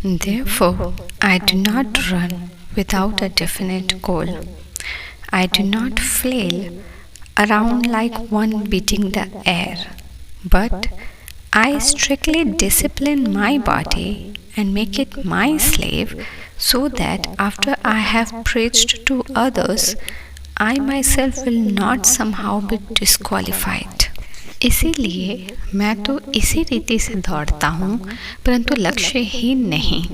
Therefore, I do not run without a definite goal. I do not flail around like one beating the air, but I strictly discipline my body and make it my slave so that after I have preached to others, I myself will not somehow be disqualified. इसीलिए मैं तो इसी रीति से दौड़ता हूँ, परंतु लक्ष्यहीन नहीं।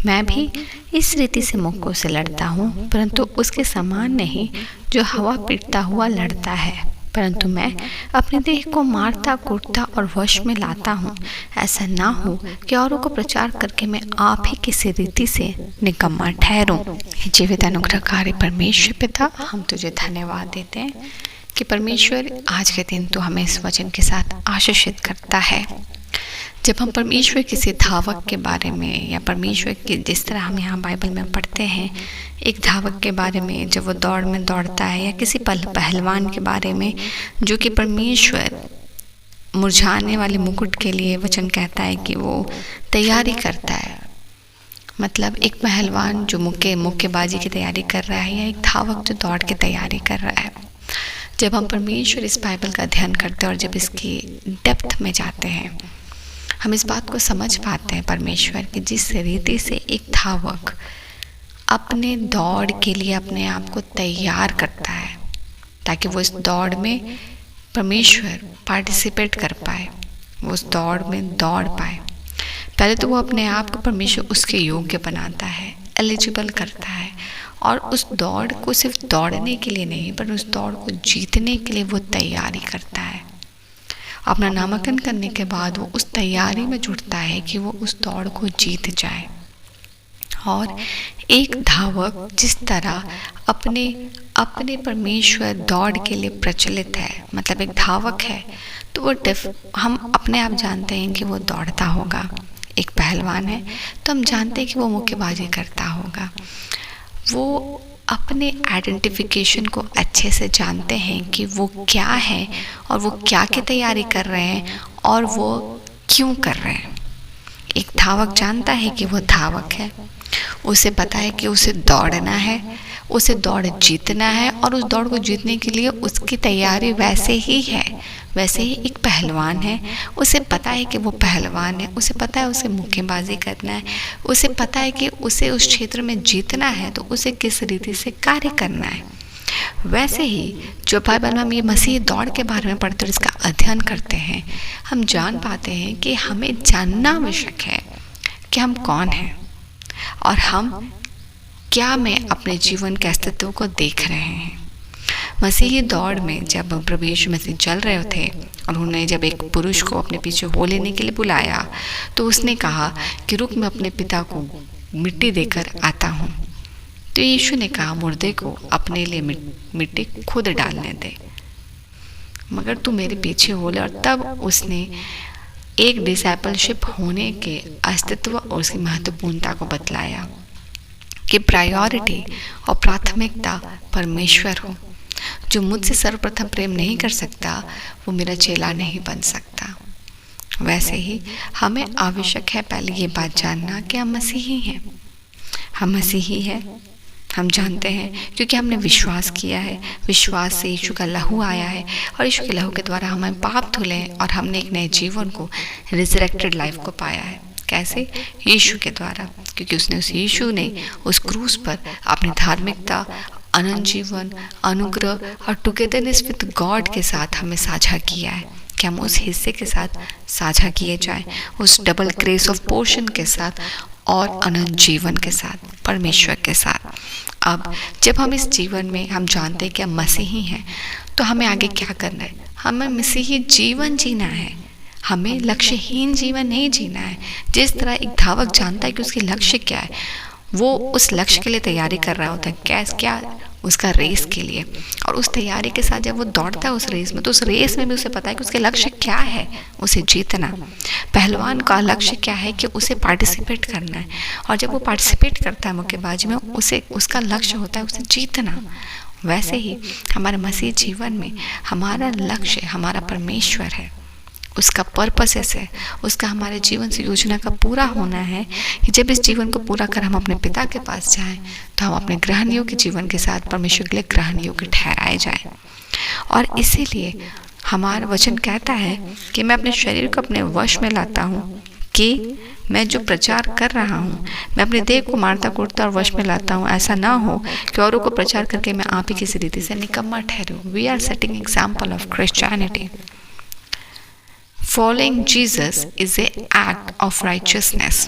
मैं भी इस रीति से मौकों से लड़ता हूँ, परंतु उसके समान नहीं जो हवा पीटता हुआ लड़ता है, परंतु मैं अपने देह को मारता कूटता और वश में लाता हूँ। ऐसा ना हो कि औरों को प्रचार करके मैं आप ही किसी रीति से निकम्मा ठहरूं। जीवित अनुग्रहकारी परमेश्वर पिता, हम तुझे धन्यवाद देते हैं कि परमेश्वर आज के दिन तो हमें इस वचन के साथ आशीषित करता है। जब हम परमेश्वर किसी धावक के बारे में या परमेश्वर की जिस तरह हम यहाँ बाइबल में पढ़ते हैं एक धावक के बारे में जब वो दौड़ में दौड़ता है, या किसी पहलवान के बारे में जो कि परमेश्वर मुरझाने वाले मुकुट के लिए वचन कहता है कि वो तैयारी करता है। मतलब एक पहलवान जो मुक्केबाजी की तैयारी कर रहा है, या एक धावक जो दौड़ की तैयारी कर रहा है। जब हम परमेश्वर इस बाइबल का अध्ययन करते हैं और जब इसकी डेप्थ में जाते हैं, हम इस बात को समझ पाते हैं परमेश्वर की जिस रीति से एक धावक अपने दौड़ के लिए अपने आप को तैयार करता है ताकि वो इस दौड़ में परमेश्वर पार्टिसिपेट कर पाए, वो उस दौड़ में दौड़ पाए। पहले तो वो अपने आप को परमेश्वर उसके योग्य बनाता है, एलिजिबल करता है, और उस दौड़ को सिर्फ दौड़ने के लिए नहीं पर उस दौड़ को जीतने के लिए वो तैयारी करता है। अपना नामांकन करने के बाद वो उस तैयारी में जुटता है कि वो उस दौड़ को जीत जाए। और एक धावक जिस तरह अपने परमेश्वर दौड़ के लिए प्रचलित है, मतलब एक धावक है तो वो हम अपने आप जानते हैं कि वो दौड़ता होगा। एक पहलवान है तो हम जानते हैं कि वो मुक्केबाजी करता होगा। वो अपने आइडेंटिफिकेशन को अच्छे से जानते हैं कि वो क्या है और वो क्या की तैयारी कर रहे हैं और वो क्यों कर रहे हैं। एक धावक जानता है कि वो धावक है, उसे पता है कि उसे दौड़ना है, उसे दौड़ जीतना है, और उस दौड़ को जीतने के लिए उसकी तैयारी वैसे ही है। वैसे ही एक पहलवान है, उसे पता है कि वो पहलवान है, उसे पता है उसे मुक्केबाजी करना है, उसे पता है कि उसे उस क्षेत्र में जीतना है तो उसे किस रीति से कार्य करना है। वैसे ही जो बाइबल में हम ये मसीह दौड़ के बारे में पढ़ते और इसका अध्ययन करते हैं, हम जान पाते हैं कि हमें जानना आवश्यक है कि हम कौन हैं और हम क्या में अपने जीवन के अस्तित्व को देख रहे हैं। मसीही दौड़ में जब प्रभु यीशु मसीह चल रहे थे और उन्होंने जब एक पुरुष को अपने पीछे हो लेने के लिए बुलाया तो उसने कहा कि रुक, मैं अपने पिता को मिट्टी देकर आता हूँ। तो यीशु ने कहा, मुर्दे को अपने लिए मिट्टी खुद डालने दे, मगर तू मेरे पीछे हो ले। और तब उसने एक डिसाइपलशिप होने के अस्तित्व और उसकी महत्वपूर्णता को बतलाया कि प्रायोरिटी और प्राथमिकता परमेश्वर हो। जो मुझसे सर्वप्रथम प्रेम नहीं कर सकता वो मेरा चेला नहीं बन सकता। वैसे ही हमें आवश्यक है पहले ये बात जानना कि हम मसीही हैं। हम मसीही हैं, हम जानते हैं क्योंकि हमने विश्वास किया है। विश्वास से यीशु का लहू आया है और यीशु के लहू के द्वारा हमें पाप धुले और हमने एक नए जीवन को, रिजरेक्टेड लाइफ को पाया है। कैसे? यीशु के द्वारा, क्योंकि उस यीशु ने उस क्रूस पर अपनी धार्मिकता, अनंत जीवन, अनुग्रह और टुगेदरनेस विद गॉड के साथ हमें साझा किया है कि हम उस हिस्से के साथ साझा किए जाएं, उस डबल ग्रेस ऑफ पोर्शन के साथ और अनंत जीवन के साथ, परमेश्वर के साथ। अब जब हम इस जीवन में हम जानते हैं कि हम मसीही हैं तो हमें आगे क्या करना है? हमें मसीही जीवन जीना है। हमें लक्ष्यहीन जीवन नहीं जीना है। जिस तरह एक धावक जानता है कि उसकी लक्ष्य क्या है, वो उस लक्ष्य के लिए तैयारी कर रहा होता है। क्या उसका रेस के लिए, और उस तैयारी के साथ जब वो दौड़ता है उस रेस में, तो उस रेस में भी उसे पता है कि उसके लक्ष्य क्या है, उसे जीतना। पहलवान का लक्ष्य क्या है कि उसे पार्टिसिपेट करना है, और जब वो पार्टिसिपेट करता है मुक्केबाजी में, उसे उसका लक्ष्य होता है उसे जीतना। वैसे ही हमारे मसीह जीवन में हमारा लक्ष्य हमारा परमेश्वर है। उसका पर्पस है, उसका हमारे जीवन से योजना का पूरा होना है कि जब इस जीवन को पूरा कर हम अपने पिता के पास जाएं तो हम अपने ग्रहणियों के जीवन के साथ परमेश्वर के लिए ग्रहणियों के ठहराए जाएं। और इसीलिए हमारा वचन कहता है कि मैं अपने शरीर को अपने वश में लाता हूँ, कि मैं जो प्रचार कर रहा हूँ मैं अपने देह को मारता कूटता और वश में लाता हूँ। ऐसा ना हो कि औरों को प्रचार करके मैं आप ही किसी रीति से निकम्मा ठहरूं। We are setting example of Christianity. Following Jesus is an act of righteousness.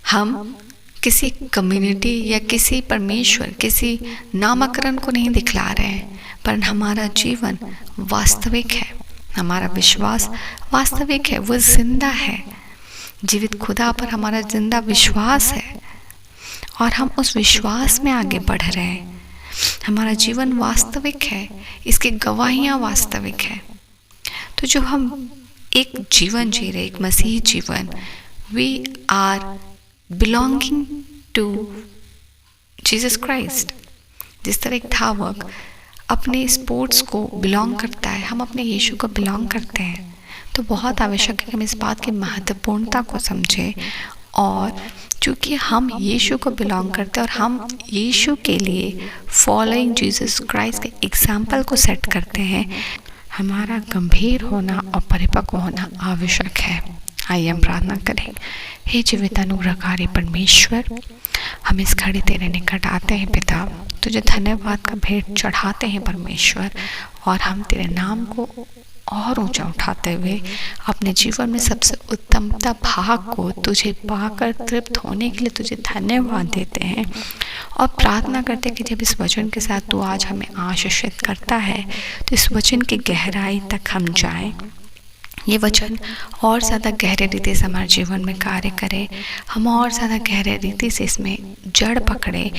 हम किसी कम्युनिटी या किसी परमेश्वर, किसी नामकरण को नहीं दिखला रहे हैं, पर हमारा जीवन वास्तविक है, हमारा विश्वास वास्तविक है, वो जिंदा है। जीवित खुदा पर हमारा जिंदा विश्वास है और हम उस विश्वास में आगे बढ़ रहे हैं। हमारा जीवन वास्तविक है, इसकी गवाहियाँ वास्तविक है। तो जो हम एक जीवन जी रहे, एक मसीही जीवन, we are belonging to Jesus Christ. जिस तरह एक धावक अपने स्पोर्ट्स को बिलोंग करता है, हम अपने यीशु को बिलोंग करते हैं। तो बहुत आवश्यक है कि हम इस बात की महत्वपूर्णता को समझें, और चूँकि हम यीशु को बिलोंग करते हैं और हम यीशु के लिए फॉलोइंग जीसस क्राइस्ट के एग्जाम्पल को सेट करते हैं, हमारा गंभीर होना और परिपक्व होना आवश्यक है। आइए हम प्रार्थना करें। हे जीवित अनुग्रहकारी परमेश्वर, हम इस घड़ी तेरे निकट आते हैं पिता, तुझे धन्यवाद का भेंट चढ़ाते हैं परमेश्वर, और हम तेरे नाम को और ऊंचा उठाते हुए अपने जीवन में सबसे उत्तमता भाग को तुझे पाकर तृप्त होने के लिए तुझे धन्यवाद देते हैं, और प्रार्थना करते हैं कि जब इस वचन के साथ तू आज हमें आशीषित करता है तो इस वचन की गहराई तक हम जाएं, ये वचन और ज़्यादा गहरे रीति से हमारे जीवन में कार्य करे, हम और ज़्यादा गहरे रीति से इसमें जड़ पकड़े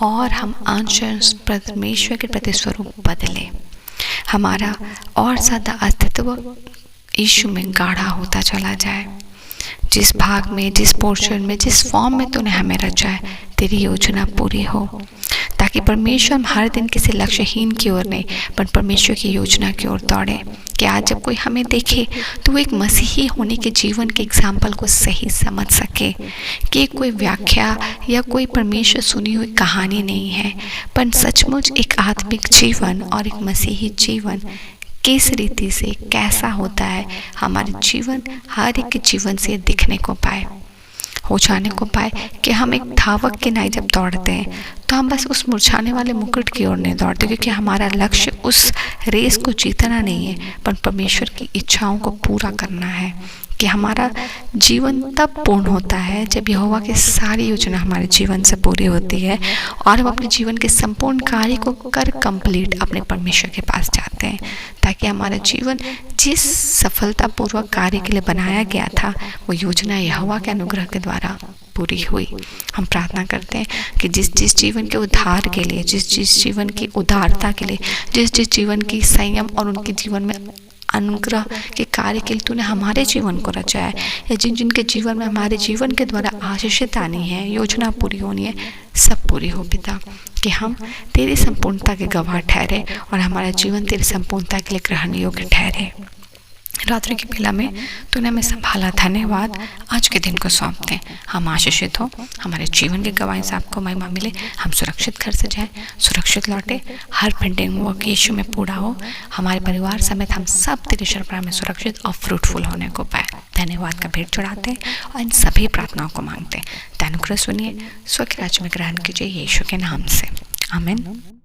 और हम अंश परमेश्वर के प्रति स्वरूप बदले। हमारा और ज़्यादा अस्तित्व यीशु में गाढ़ा होता चला जाए। जिस भाग में, जिस पोर्शन में, जिस फॉर्म में तूने हमें रचा है, तेरी योजना पूरी हो, ताकि परमेश्वर हम हर दिन किसी लक्ष्यहीन की ओर नहीं पर परमेश्वर की योजना की ओर दौड़े। कि आज जब कोई हमें देखे तो वो एक मसीही होने के जीवन के एग्जाम्पल को सही समझ सके, कि कोई व्याख्या या कोई परमेश्वर सुनी हुई कहानी नहीं है, पर सचमुच एक आत्मिक जीवन और एक मसीही जीवन किस रीति से कैसा होता है, हमारे जीवन हर एक के जीवन से दिखने को पाए, हो जाने को पाए। कि हम एक धावक के नाई जब दौड़ते हैं तो हम बस उस मुरझाने वाले मुकुट की ओर नहीं दौड़ते, क्योंकि हमारा लक्ष्य उस रेस को जीतना नहीं है, पर परमेश्वर की इच्छाओं को पूरा करना है। कि हमारा जीवन तब पूर्ण होता है जब यहोवा की सारी योजना हमारे जीवन से पूरी होती है और हम अपने जीवन के संपूर्ण कार्य को कर कंप्लीट अपने परमेश्वर के पास जाते हैं, ताकि हमारा जीवन जिस सफलतापूर्वक कार्य के लिए बनाया गया था वो योजना यहोवा के अनुग्रह के द्वारा पूरी हुई। हम प्रार्थना करते हैं कि जिस जिस जीवन के उद्धार के लिए, जिस जिस जीवन की उदारता के लिए, जिस जिस जीवन की संयम और उनके जीवन में अनुग्रह के कार्य के लिए तूने हमारे जीवन को रचा है, या जिन जिन के जीवन में हमारे जीवन के द्वारा आशीषित आनी है, योजना पूरी होनी है, सब पूरी हो पिता। कि हम तेरी संपूर्णता के गवाह ठहरे और हमारा जीवन तेरी संपूर्णता के लिए ग्रहण योग्य ठहरे। रात्रि की बेला में तूने हमें संभाला, धन्यवाद। आज के दिन को सौंपते हैं, हम आशीषित हो, हमारे जीवन के गवाही से आपको महिमा मिले, हम सुरक्षित घर से जाएं, सुरक्षित लौटे, हर पेंडिंग वर्क यीशु में पूरा हो, हमारे परिवार समेत हम सब तेरे शरण में सुरक्षित और फ्रूटफुल होने को पाए। धन्यवाद का भेंट चढ़ाते हैं और इन सभी प्रार्थनाओं को मांगते हैं। अनुग्रह सुनिए, स्व के राज्य में ग्रहण कीजिए यीशु के नाम से, आमीन।